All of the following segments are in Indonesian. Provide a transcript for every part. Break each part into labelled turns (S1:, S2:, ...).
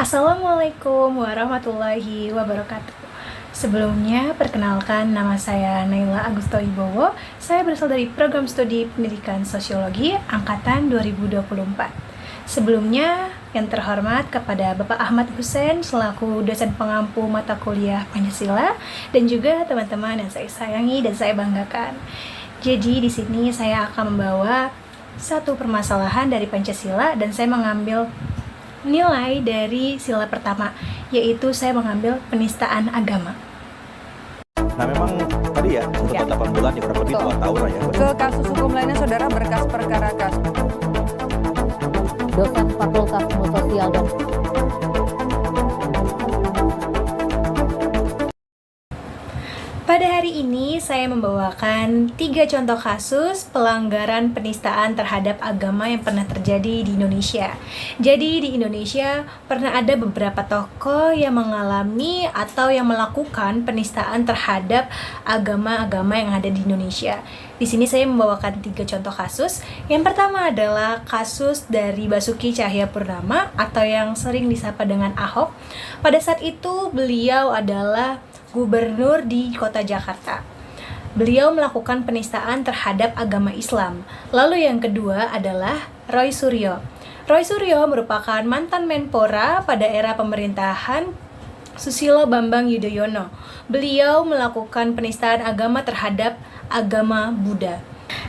S1: Assalamualaikum warahmatullahi wabarakatuh. Sebelumnya, perkenalkan nama saya Naila Agustowibowo. Saya berasal dari program studi Pendidikan Sosiologi Angkatan 2024. Sebelumnya, yang terhormat kepada Bapak Ahmad Hussein selaku dosen pengampu mata kuliah Pancasila dan juga teman-teman yang saya sayangi dan saya banggakan. Jadi di sini saya akan membawa satu permasalahan dari Pancasila dan saya mengambil nilai dari sila pertama, yaitu saya mengambil penistaan agama.
S2: Nah memang tadi ya, 8 bulan ya kurang lebih 2 tahun lah ya.
S3: Ke kasus hukum lainnya, Saudara, berkas perkara kasus.
S4: Dosen Fakultas Ilmu Sosial dan
S1: Pada hari ini saya membawakan 3 contoh kasus pelanggaran penistaan terhadap agama yang pernah terjadi di Indonesia. Jadi di Indonesia pernah ada beberapa tokoh yang mengalami atau yang melakukan penistaan terhadap agama-agama yang ada di Indonesia. Di sini saya membawakan 3 contoh kasus. Yang pertama adalah kasus dari Basuki Cahayapurnama atau yang sering disapa dengan Ahok. Pada saat itu beliau adalah gubernur di kota Jakarta. Beliau melakukan penistaan terhadap agama Islam. Lalu yang kedua adalah Roy Suryo. Roy Suryo merupakan mantan Menpora pada era pemerintahan Susilo Bambang Yudhoyono. Beliau melakukan penistaan agama terhadap agama Buddha.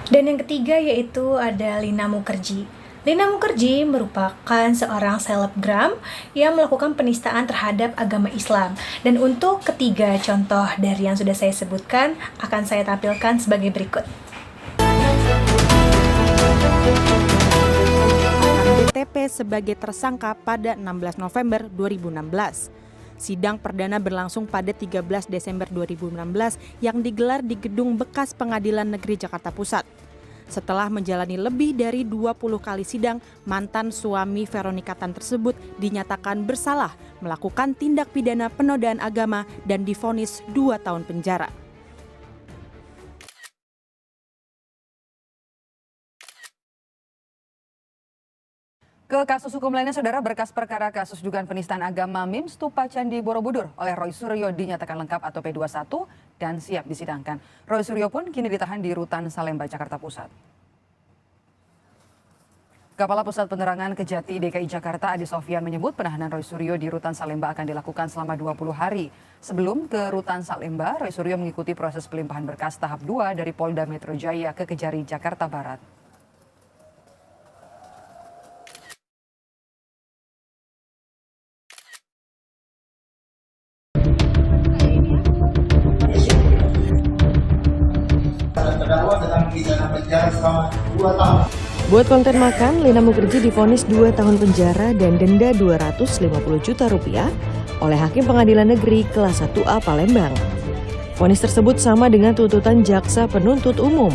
S1: Dan yang ketiga yaitu ada Lina Mukherjee. Lina Mukherjee merupakan seorang selebgram yang melakukan penistaan terhadap agama Islam. Dan untuk ketiga contoh dari yang sudah saya sebutkan akan saya tampilkan sebagai berikut.
S5: BTP sebagai tersangka pada 16 November 2016. Sidang perdana berlangsung pada 13 Desember 2016 yang digelar di Gedung Bekas Pengadilan Negeri Jakarta Pusat. Setelah menjalani lebih dari 20 kali sidang, mantan suami Veronica Tan tersebut dinyatakan bersalah melakukan tindak pidana penodaan agama dan divonis 2 tahun penjara.
S3: Ke kasus hukum lainnya, Saudara, berkas perkara kasus dugaan penistaan agama MIM Stupa Candi Borobudur oleh Roy Suryo dinyatakan lengkap atau P21 dan siap disidangkan. Roy Suryo pun kini ditahan di Rutan Salemba, Jakarta Pusat. Kepala Pusat Penerangan Kejati DKI Jakarta Adi Sofyan menyebut penahanan Roy Suryo di Rutan Salemba akan dilakukan selama 20 hari. Sebelum ke Rutan Salemba, Roy Suryo mengikuti proses pelimpahan berkas tahap 2 dari Polda Metro Jaya ke Kejari, Jakarta Barat.
S6: Terdakwa dengan pidana penjara selama 2 tahun.
S7: Buat konten makan, Lina Mukherjee divonis 2 tahun penjara dan denda 250 juta rupiah oleh Hakim Pengadilan Negeri Kelas 1A Palembang. Vonis tersebut sama dengan tuntutan Jaksa Penuntut Umum.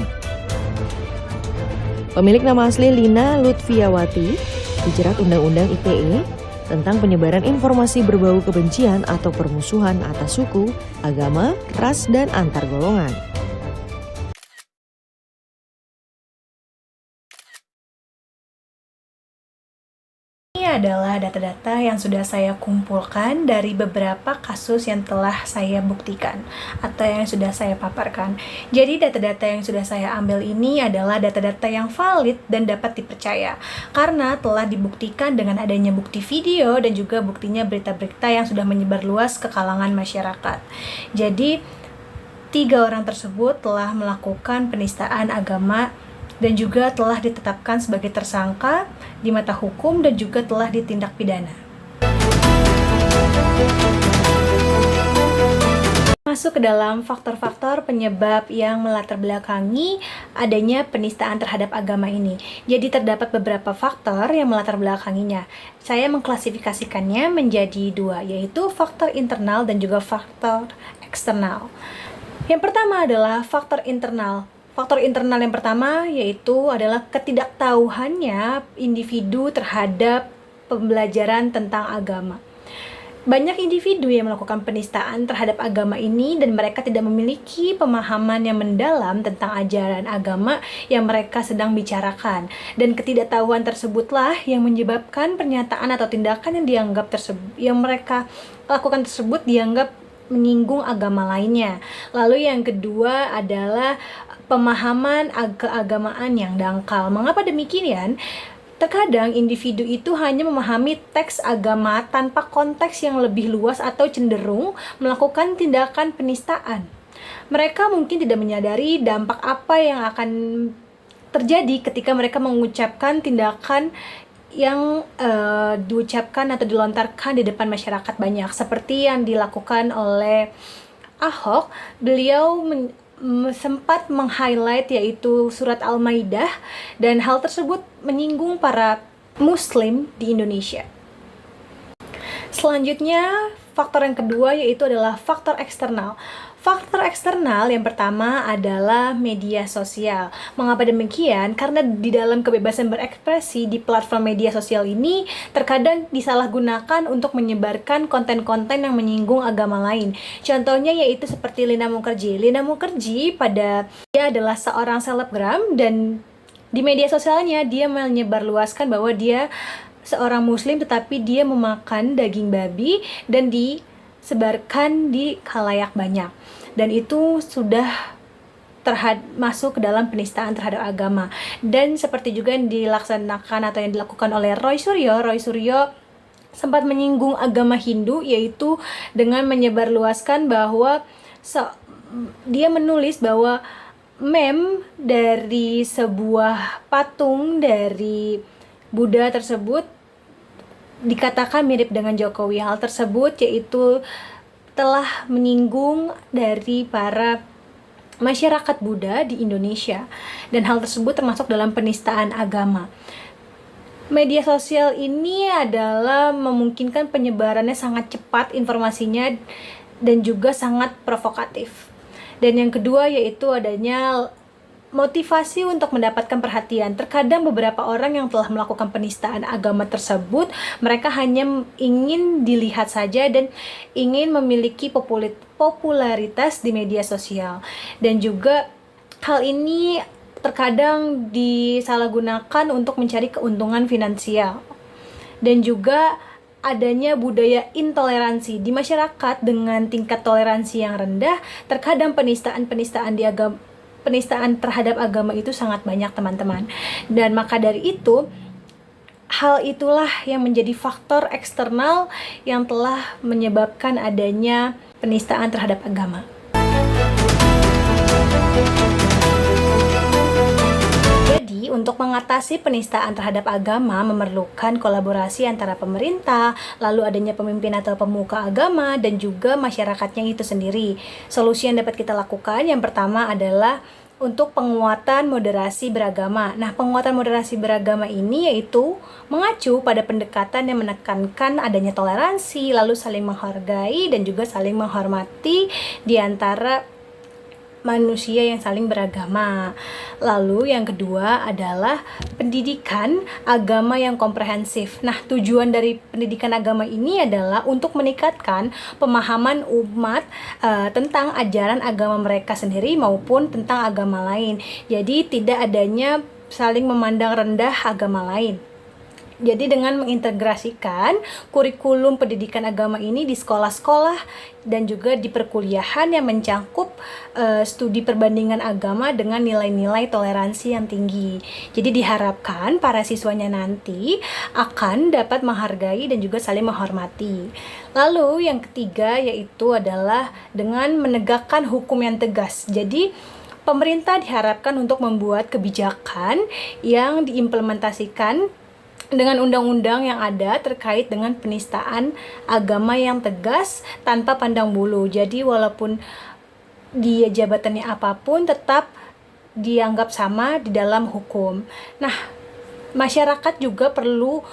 S7: Pemilik nama asli Lina Lutfiawati dijerat Undang-Undang ITE tentang penyebaran informasi berbau kebencian atau permusuhan atas suku, agama, ras, dan antar golongan.
S1: Ini adalah data-data yang sudah saya kumpulkan dari beberapa kasus yang telah saya buktikan atau yang sudah saya paparkan. Jadi data-data yang sudah saya ambil ini adalah data-data yang valid dan dapat dipercaya karena telah dibuktikan dengan adanya bukti video dan juga buktinya berita-berita yang sudah menyebar luas ke kalangan masyarakat. Jadi 3 orang tersebut telah melakukan penistaan agama dan juga telah ditetapkan sebagai tersangka di mata hukum dan juga telah ditindak pidana. Masuk ke dalam faktor-faktor penyebab yang melatar belakangi adanya penistaan terhadap agama ini. Jadi terdapat beberapa faktor yang melatar belakanginya. Saya mengklasifikasikannya menjadi 2, yaitu faktor internal dan juga faktor eksternal. Yang pertama adalah faktor internal. Faktor internal yang pertama yaitu adalah ketidaktahuannya individu terhadap pembelajaran tentang agama. banyak individu yang melakukan penistaan terhadap agama ini dan mereka tidak memiliki pemahaman yang mendalam tentang ajaran agama yang mereka sedang bicarakan. Dan ketidaktahuan tersebutlah yang menyebabkan pernyataan atau tindakan yang mereka lakukan tersebut dianggap menyinggung agama lainnya. Lalu yang kedua adalah pemahaman keagamaan yang dangkal. Mengapa demikian? Terkadang individu itu hanya memahami teks agama tanpa konteks yang lebih luas atau cenderung melakukan tindakan penistaan. Mereka mungkin tidak menyadari dampak apa yang akan terjadi ketika mereka mengucapkan tindakan yang diucapkan atau dilontarkan di depan masyarakat banyak. Seperti yang dilakukan oleh Ahok, beliau sempat meng-highlight yaitu surat Al-Maidah, dan hal tersebut menyinggung para muslim di Indonesia. Selanjutnya, faktor yang kedua yaitu adalah faktor eksternal. Faktor eksternal yang pertama adalah media sosial. Mengapa demikian? Karena di dalam kebebasan berekspresi di platform media sosial ini terkadang disalahgunakan untuk menyebarkan konten-konten yang menyinggung agama lain. Contohnya yaitu seperti Lina Mukherjee. Lina Mukherjee dia adalah seorang selebgram dan di media sosialnya dia menyebarluaskan bahwa dia seorang muslim tetapi dia memakan daging babi dan disebarkan di khalayak banyak. Dan itu sudah masuk ke dalam penistaan terhadap agama. Dan seperti juga yang dilaksanakan atau yang dilakukan oleh Roy Suryo sempat menyinggung agama Hindu, yaitu dengan menyebarluaskan bahwa dia menulis bahwa meme dari sebuah patung dari Buddha tersebut dikatakan mirip dengan Jokowi. Hal tersebut yaitu telah menyinggung dari para masyarakat Buddha di Indonesia, dan hal tersebut termasuk dalam penistaan agama. Media sosial ini adalah memungkinkan penyebarannya sangat cepat informasinya dan juga sangat provokatif. Dan yang kedua yaitu adanya motivasi untuk mendapatkan perhatian. Terkadang beberapa orang yang telah melakukan penistaan agama tersebut, mereka hanya ingin dilihat saja dan ingin memiliki popularitas di media sosial. Dan juga hal ini terkadang disalahgunakan untuk mencari keuntungan finansial. Dan juga adanya budaya intoleransi di masyarakat dengan tingkat toleransi yang rendah. Terkadang penistaan terhadap agama itu sangat banyak, teman-teman. Dan maka dari itu, hal itulah yang menjadi faktor eksternal yang telah menyebabkan adanya penistaan terhadap agama. Jadi, untuk mengatasi penistaan terhadap agama memerlukan kolaborasi antara pemerintah, lalu adanya pemimpin atau pemuka agama, dan juga masyarakatnya itu sendiri. Solusi yang dapat kita lakukan yang pertama adalah untuk penguatan moderasi beragama. Nah, penguatan moderasi beragama ini yaitu mengacu pada pendekatan yang menekankan adanya toleransi, lalu saling menghargai dan juga saling menghormati di antara manusia yang saling beragama. Lalu yang kedua adalah pendidikan agama yang komprehensif. Nah, tujuan dari pendidikan agama ini adalah untuk meningkatkan pemahaman umat tentang ajaran agama mereka sendiri maupun tentang agama lain. Jadi tidak adanya saling memandang rendah agama lain. Jadi dengan mengintegrasikan kurikulum pendidikan agama ini di sekolah-sekolah dan juga di perkuliahan yang mencangkup studi perbandingan agama dengan nilai-nilai toleransi yang tinggi. Jadi diharapkan para siswanya nanti akan dapat menghargai dan juga saling menghormati. Lalu yang ketiga yaitu adalah dengan menegakkan hukum yang tegas. Jadi pemerintah diharapkan untuk membuat kebijakan yang diimplementasikan dengan undang-undang yang ada terkait dengan penistaan agama yang tegas tanpa pandang bulu. Jadi walaupun dia jabatannya apapun tetap dianggap sama di dalam hukum. Nah, masyarakat juga perlu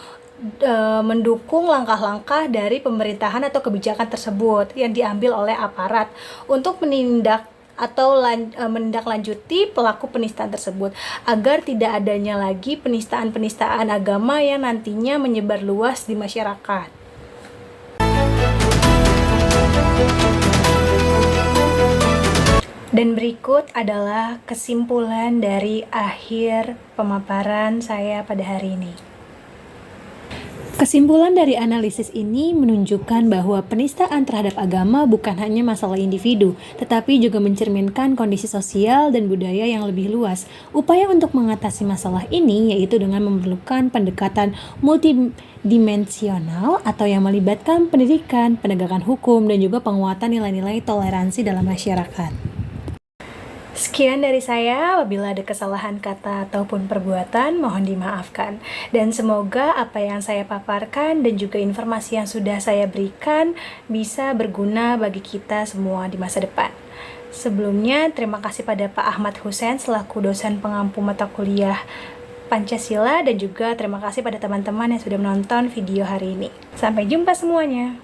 S1: mendukung langkah-langkah dari pemerintahan atau kebijakan tersebut yang diambil oleh aparat untuk menindaklanjuti pelaku penistaan tersebut agar tidak adanya lagi penistaan-penistaan agama yang nantinya menyebar luas di masyarakat. Dan berikut adalah kesimpulan dari akhir pemaparan saya pada hari ini. Kesimpulan dari analisis ini menunjukkan bahwa penistaan terhadap agama bukan hanya masalah individu, tetapi juga mencerminkan kondisi sosial dan budaya yang lebih luas. Upaya untuk mengatasi masalah ini yaitu dengan memerlukan pendekatan multidimensional atau yang melibatkan pendidikan, penegakan hukum, dan juga penguatan nilai-nilai toleransi dalam masyarakat. Sekian dari saya, apabila ada kesalahan kata ataupun perbuatan, mohon dimaafkan. Dan semoga apa yang saya paparkan dan juga informasi yang sudah saya berikan bisa berguna bagi kita semua di masa depan. Sebelumnya, terima kasih pada Pak Ahmad Hussein selaku dosen pengampu mata kuliah Pancasila, dan juga terima kasih pada teman-teman yang sudah menonton video hari ini. Sampai jumpa semuanya.